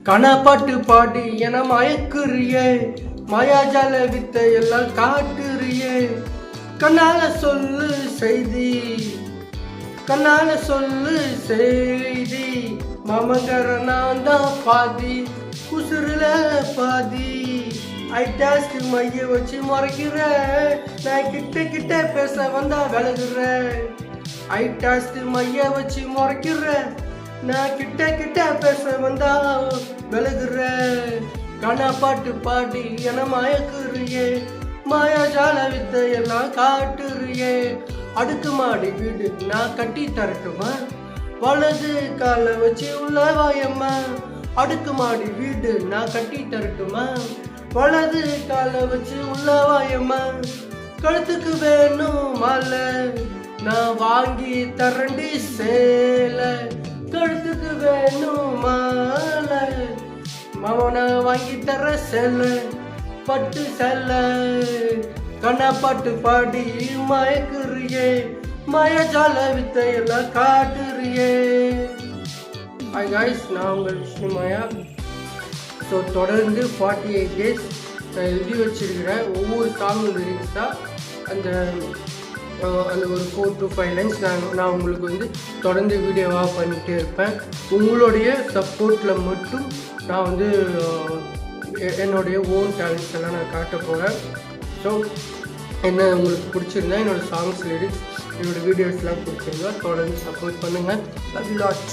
கணப்பாட்டு பாடி என மயக்குறியே, மாயாஜால வித்தை எல்லாம் காட்டுறியே. கண்ணால சொல்லு செய்தி, கண்ணால சொல்லு செய்தி. மாமங்கர நான் தான் பாதி, உசுருல பாதி. ஐட்டாஸ்க்கு மைய வச்சு முறைக்கிற, நான் கிட்ட கிட்ட பேச வந்தா விலகுற. ஐட்டாஸ்க்கு மைய வச்சு முறைக்கிற, நான் கிட்ட கிட்ட பேச வந்தா விலகுற. கணப்பாட்டு பாடி என மயக்குறியே, மாயாஜால வித்தை எல்லாம் காட்டுறியே. அடுக்கு மாடி வீடு நான் கட்டி தரட்டுமா, வலது கால வச்சு உள்ள வாயம்மா. அடுக்கு மாடி வீடு நான் கட்டி தரட்டுமா, வலது கால வச்சு உள்ள வாயம்மா. கழுத்துக்கு வேணும் மாலை, நான் வாங்கி தரண்டி சேலை. கழுத்துக்கு வேணும் மாலை, மாமா நான் வாங்கி தர சேலை, பட்டு சேலை. கண்ணப்பாட்டு பாடி மயக்குறியே, மாயாஜால வித்தை எல்லாம் காட்டுறியே. ஹாய் காய்ஸ், நான் உங்கள் விஷ்ணு மாயா. ஸோ தொடர்ந்து 48 days நான் எழுதி வச்சிருக்கிறேன். ஒவ்வொரு சாங் லிரிக்ஸாக அந்த ஒரு 4 to 5 lines நான் உங்களுக்கு தொடர்ந்து வீடியோவாக பண்ணிகிட்டே இருப்பேன். உங்களுடைய சப்போர்ட்டில் மட்டும் நான் என்னுடைய ஓன் டேலண்ட்ஸ் எல்லாம் நான் காட்ட போகிறேன். ஸோ என்ன உங்களுக்கு பிடிச்சிருந்தா என்னோடய சாங்ஸ் லிரிக்ஸ், என்னோடய வீடியோஸ்லாம் பிடிச்சிருந்தா தொடர்ந்து சப்போர்ட் பண்ணுங்கள். Love you lot.